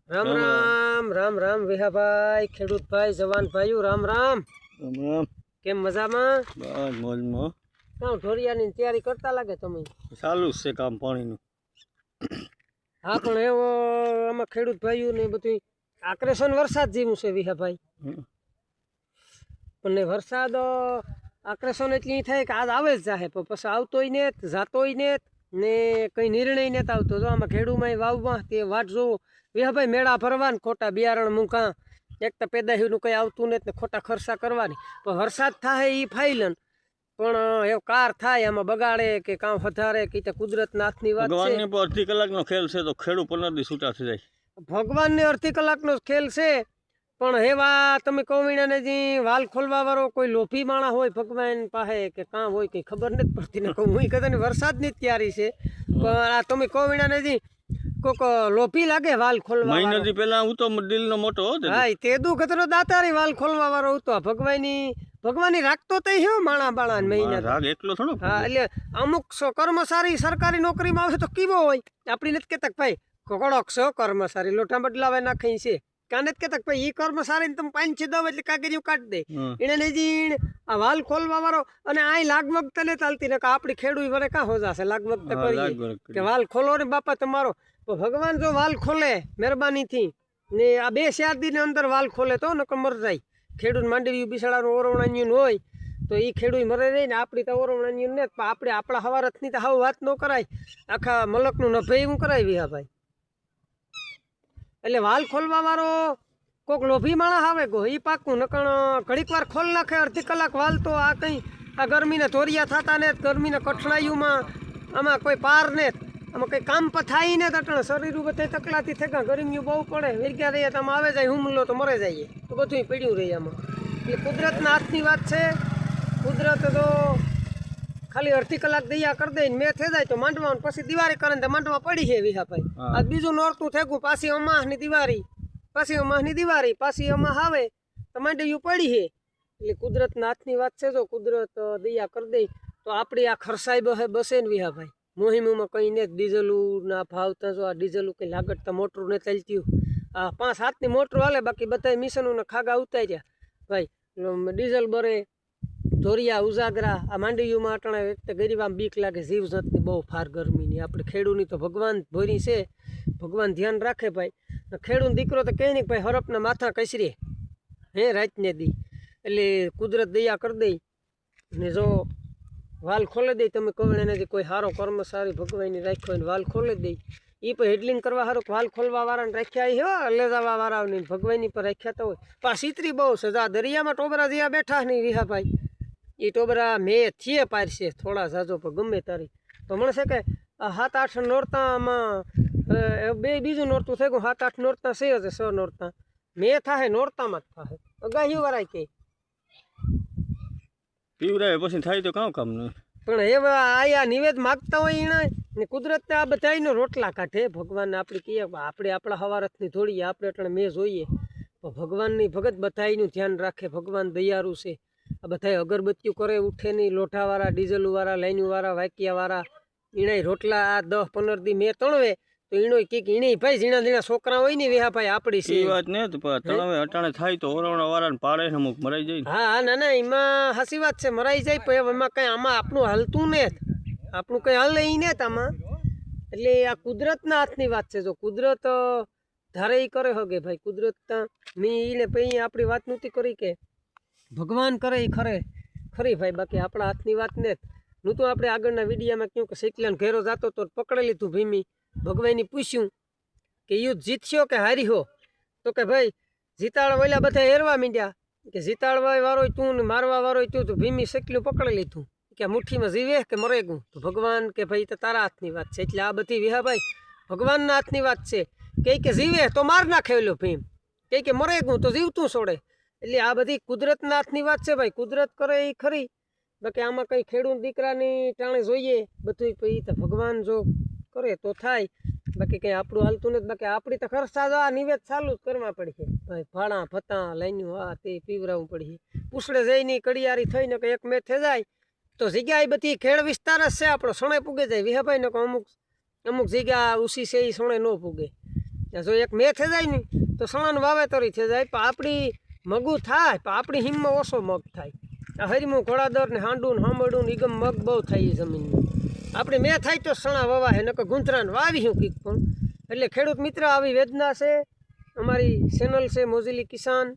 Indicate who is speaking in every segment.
Speaker 1: રામ રામ રામ રામ વિહાભાઈ, ખેડૂત ભાઈ, જવાન ભાઈઓ, રામ રામ.
Speaker 2: રામ રામ.
Speaker 1: કેમ મજામાં?
Speaker 2: બસ મોજમાં.
Speaker 1: કાં ઢોરિયાની તૈયારી કરતા લાગે તમે?
Speaker 2: ચાલુ જ છે કામ પાણીનું.
Speaker 1: હા, પણ એવો આમાં ખેડૂત ભાઈઓ ને બધું આકર્ષણ વરસાદ જેવું છે વિહાભાઈ. પણ વરસાદ આકર્ષણ એટલી થાય કે આજ આવે જ જાહે, પણ પછી આવતોય ને જાતોય ને કંઈ નિર્ણય નથી આવતો. જો આમાં ખેડૂમાં વાવમાં તે વાટ જોવો વિહાભાઈ, મેળા ભરવાને ખોટા બિયારણ મૂકા, એક તો પેદાહીનું કંઈ આવતું નથી ને ખોટા ખર્ચા કરવાની. પણ વરસાદ થાય એ ફાઈલન, પણ એવો કાર થાય આમાં બગાડે કે કામ વધારે કે કુદરતના હાથની વાત છે.
Speaker 2: ભગવાનને પણ અડધી કલાકનો ખેલ છે તો ખેડૂત 15 દી છૂટા થઈ જાય.
Speaker 1: ભગવાનને અડધી કલાકનો ખેલ છે, પણ હેવા તમે કૌવીણાને જે વાલ ખોલવા વાળો કોઈ લોભી માણા હોય ભગવાન પાસે કે કાં હોય કંઈ ખબર નથી પડતી ને કહું હું કદાચ વરસાદની જ તૈયારી છે. પણ આ તમે કૌવીણાને જે કોક લોભી લાગે વાલ ખોલવા
Speaker 2: મહિનાથી પહેલા હું તો દિલનો મોટો હતો.
Speaker 1: હા, તે દુ કતરો દાતારી વાલ ખોલવા વાળો હતો. ભગવાનની રાખતો તો હ્યો માણા બાણા મહિના
Speaker 2: રાગ એટલો થોડો.
Speaker 1: હા, એટલે અમુક કર્મચારી સરકારી નોકરીમાં આવશે તો કેવો હોય, આપણી નથી કહેતા ભાઈ કડક છો કર્મચારી લોઠા બદલાવે નાખી છે, કાને જ કહેતા ભાઈ એ કર્મચારીને તમે 5-6 દો એટલે કાગળિયું કાઢી દે એને જીણ આ વાલ ખોલવા વાળો. અને આ લાગવગ તને ચાલતી ને આપણી ખેડૂત વરે કાં હોજાશે લાગવગ કરીએ કે વાલ ખોલો ને બાપા તમારો. ભગવાન જો વાલ ખોલે મહેરબાનીથી ને આ 2-4 દિન અંદર વાલ ખોલે તો નકર મર જાય. ખેડૂત માંડવી બિસાડાનું ઓરવણાન્યું હોય તો એ ખેડૂત મરે રહી ને આપણી તો ઓરવણાન્યું ને આપણે આપણા હવારથની તો હાવ વાત ન કરાય, આખા મલકનું નભે એવું કરાવી. હા ભાઈ, એટલે વાલ ખોલવા વાળો કોક લોભી માણસ આવે ગો એ પાકું નકણ ઘડીક વાર ખોલ નાખે અડધી કલાક વાલ તો આ કંઈ આ ગરમીને ધોરિયા થતા ને ગરમીને કઠણાઈઓમાં આમાં કોઈ પાર ને આમાં કંઈ કામ પથાઈ ને તટણ શરીર બધે તકલાથી થયા ગરમીઓ બહુ પડે વેરગ્યા રહીએ તો આવે જાય હુમલો તો મરે જઈએ તો બધું પડ્યું રહે આમાં. એટલે કુદરતના હાથની વાત છે. કુદરત તો ખાલી અડધી કલાક દૈયા કરી દે મેં થઈ જાય તો માંડવા પછી દિવાળી કરે ને તો માંડવા પડી છે વિહાભાઈ. આ બીજું નોરતું થયું પાછી અમાસની દિવાળી, પાછી અમાસની દિવાળી, પાછી અમાસ આવે તો માંડવ્યું પડી છે. એટલે કુદરતના હાથની વાત છે. જો કુદરત દૈયા કરી દે તો આપણી આ ખર્ચાઈ બસે ને વિહાભાઈ. મોહિમમાં કંઈ ને ડીઝલુના ભાવ તો જો આ ડીઝલું કંઈ લાગત તો મોટરું ને ચાલતું આ 5-7ની મોટરું હાલે, બાકી બધા મિશનોને ખાગા ઉતાર્યા ભાઈ. ડીઝલ બરે ધોરિયા ઉજાગરા આ માંડવીઓમાં અટાણે એક તો ગરીબામાં બીક લાગે જીવ જતની બહુ ફાર ગરમીની. આપણે ખેડૂની તો ભગવાન ભોરી છે, ભગવાન ધ્યાન રાખે ભાઈ. ખેડૂત દીકરો તો કહે નહીં ભાઈ હરપના માથા કસરે હે રાતને દી. એટલે કુદરત દયા કરી દઈ ને જો વાલ ખોલે દઈ તમે કહો એને કોઈ સારો કર્મચારી ભગવાનની રાખ્યો હોય ને વાલ ખોલે દઈ એ પણ હેડલિંગ કરવા સારું વાલ ખોલવા વાળાને રાખ્યા હો લે જવા વાળાની ભગવાનની પર રાખ્યા તો હોય. પણ સીતરી બહુ છે. આ દરિયામાં ટોબરા જ્યાં બેઠા નહીં વિહાભાઈ એ ટોબરા મેં થઈએ પારશે થોડા જાજો પણ ગમે તારી તો મળશે કે 7-8 નોરતામાં બીજું નોરતું થઈ ગયું. 7-8 નોરતા છે હશે 6 નોરતા મેં થાય નોરતામાં જ થાય અગાહી વાળા કે
Speaker 2: પીવરાય પછી થાય તો કામ નહીં.
Speaker 1: પણ એવા આયા નિવેદ માગતા હોય એને ને કુદરત આ બધાનો રોટલા કાઢે. ભગવાન આપણે કહીએ આપણે આપણા હવારથની થોડીએ આપણે એટલે મેં જોઈએ તો ભગવાનની ભગત બધાનું ધ્યાન રાખે. ભગવાન દયાળુ છે. આ બધા અગરબત્તીઓ કરે ઉઠે નહીં. લોઠાવાળા, ડીઝલવાળા, લાઈનવાળા, વાંકિયાવાળા એણે રોટલા આ 10-15 દી મેં તણવે તો એનો કઈક એને ભાઈ ઝીણા ઝીણા છોકરા હોય ને વિહા ભાઈ આપણી છે
Speaker 2: વાત ને તણવે અટાણે થાય તો ઓરવણા વાળાને પાડે ને અમુક મરાઈ જાય.
Speaker 1: હા ના ના એમાં હાસી વાત છે, મરાઈ જાય પણ એમાં કઈ આમાં આપણું હાલતું ને આપણું કઈ હાલે ઈ ને આમાં. એટલે આ કુદરતના હાથની વાત છે. જો કુદરત ધારે એ કરે હગે ભાઈ. કુદરત મેં એને પછી આપણી વાત નહોતી કરી કે ભગવાન કરે એ ખરી ભાઈ, બાકી આપણા હાથની વાત ને હું તો આપણે આગળના વિડીયામાં કહ્યું કે શીકલાને ઘેરો જતો તો પકડી લીધું ભીમી. ભગવાનને પૂછ્યું કે યુદ્ધ જીતશો કે હારી હો, તો કે ભાઈ જીતાડ વળ્યા બધા હેરવા માંડ્યા કે જીતાડવા વાળો તું ને મારવા વાળો તું તો ભીમી શીકલું પકડી લીધું કે મુઠ્ઠીમાં જીવે કે મરે ગયું. તો ભગવાન કે ભાઈ તો તારા હાથની વાત છે. એટલે આ બધી વિહાભાઈ ભગવાનના હાથની વાત છે. કે જીવે તો માર નાખે ઓલો ભીમ, કે મરે ગયું તો જીવતું છોડે. એટલે આ બધી કુદરતના હાથની વાત છે ભાઈ. કુદરત કરે એ ખરી, બાકી આમાં કંઈ ખેડૂત દીકરાની ટાણે જોઈએ બધું પછી તો ભગવાન જો કરે તો થાય, બાકી કંઈ આપણું હાલતું નથી. બાકી આપણી તો ખર્ચા આ નિવેદ ચાલુ જ કરવા પડશે ભાઈ. ભાણા ભત્તા લાઈનું આ તે પીવરાવવું પડશે. પૂછડે જઈને કડિયારી થઈને કે એક મેં થઈ જાય તો જગ્યા એ બધી ખેડ વિસ્તાર જ છે આપણો. સણે પૂગે જાય વિહાભાઈ ને અમુક જગ્યા ઊંચી છે એ સણે ન પૂગે. જો એક મેં થઈ જાય ને તો સણાનું વાવેતર થઈ જાય પણ આપણી મગું થાય પણ આપણી હિમમાં ઓછો મગ થાય. આ હરીમું ઘોડાદર ને હાંડું ને હાંભળું ને ઈગમ મગ બહુ થાય એ જમીનમાં. આપણે મેં થાય તો સણા વવા હે નકર ગુંથરાને વાવી શું કંઈક પણ. એટલે ખેડૂત મિત્ર આવી વેદના છે. અમારી ચેનલ છે મોજીલી કિસાન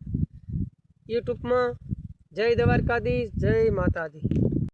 Speaker 1: યુટ્યુબમાં. જય દ્વારકાધીશ, જય માતાજી.